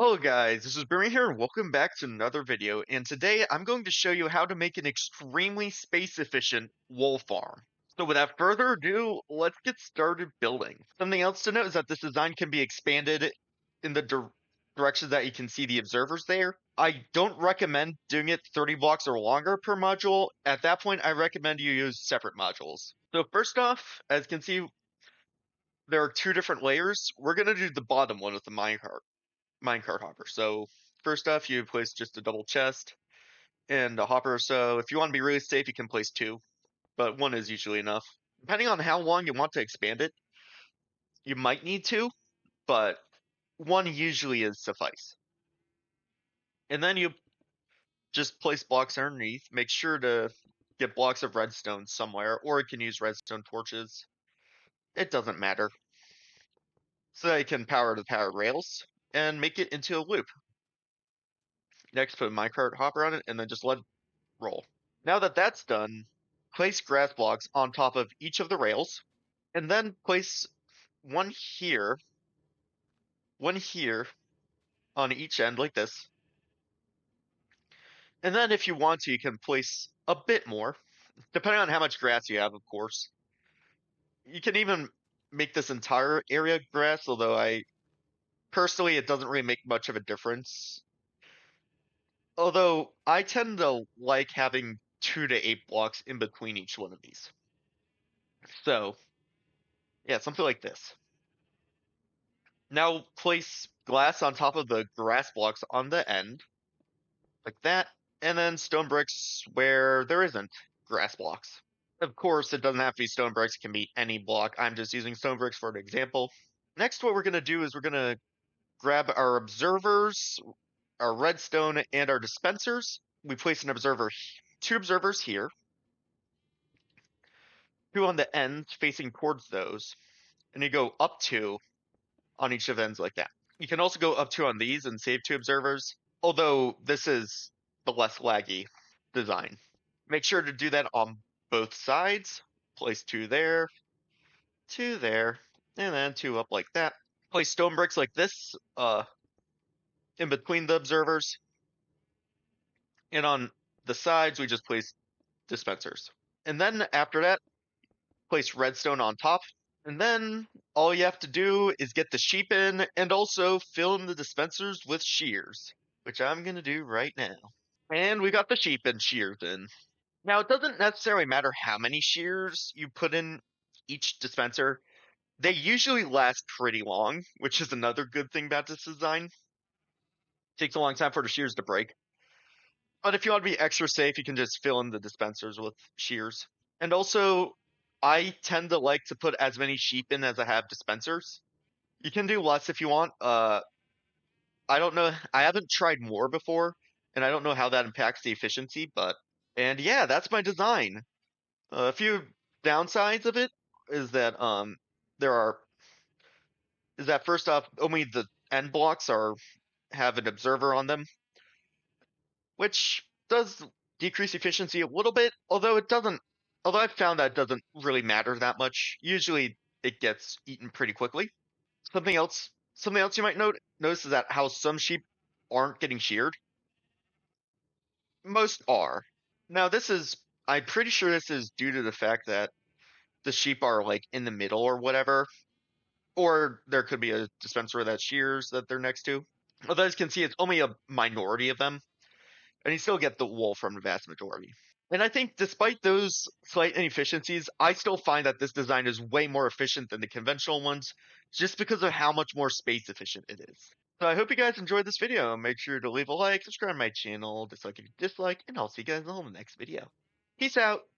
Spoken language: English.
Hello guys, this is Barry here and welcome back to another video, and today I'm going to show you how to make an extremely space efficient wool farm. So without further ado, let's get started building. Something else to note is that this design can be expanded in the directions that you can see the observers there. I don't recommend doing it 30 blocks or longer per module. At that point, I recommend you use separate modules. So first off, as you can see, there are two different layers. We're going to do the bottom one with the minecart hopper. So first off, you place just a double chest and a hopper. So if you want to be really safe, you can place two, but one is usually enough. Depending on how long you want to expand it, you might need two, but one usually is suffice. And then you just place blocks underneath. Make sure to get blocks of redstone somewhere, or you can use redstone torches. It doesn't matter. So that you can power the power rails and make it into a loop. Next, put a minecart hopper on it, and then just let it roll. Now that that's done, place grass blocks on top of each of the rails, and then place one here on each end like this. And then if you want to, you can place a bit more, depending on how much grass you have, of course. You can even make this entire area grass, although personally, it doesn't really make much of a difference. Although I tend to like having 2 to 8 blocks in between each one of these. So, yeah, something like this. Now place glass on top of the grass blocks on the end, like that, and then stone bricks where there isn't grass blocks. Of course, it doesn't have to be stone bricks, it can be any block. I'm just using stone bricks for an example. Next, what we're going to do is we're going to grab our observers, our redstone, and our dispensers. We place two observers here, two on the end facing towards those, and you go up two on each of ends like that. You can also go up two on these and save two observers, although this is the less laggy design. Make sure to do that on both sides. Place two there, and then two up like that. Place stone bricks like this in between the observers. And on the sides, we just place dispensers. And then after that, place redstone on top. And then all you have to do is get the sheep in and also fill in the dispensers with shears, which I'm going to do right now. And we got the sheep and shears in. Now, it doesn't necessarily matter how many shears you put in each dispenser. They usually last pretty long, which is another good thing about this design. It takes a long time for the shears to break. But if you want to be extra safe, you can just fill in the dispensers with shears. And also, I tend to like to put as many sheep in as I have dispensers. You can do less if you want. I don't know. I haven't tried more before, and I don't know how that impacts the efficiency, and yeah, that's my design. A few downsides of it is that there are is that first off, only the end blocks have an observer on them, which does decrease efficiency a little bit, although it doesn't although I've found that it doesn't really matter that much. Usually it gets eaten pretty quickly. Something else you might notice is that how some sheep aren't getting sheared. Most are. Now I'm pretty sure this is due to the fact that the sheep are like in the middle or whatever. Or there could be a dispenser that shears that they're next to. Although as you can see, it's only a minority of them. And you still get the wool from the vast majority. And I think despite those slight inefficiencies, I still find that this design is way more efficient than the conventional ones, just because of how much more space efficient it is. So I hope you guys enjoyed this video. Make sure to leave a like, subscribe to my channel, dislike if you dislike, and I'll see you guys all in the next video. Peace out!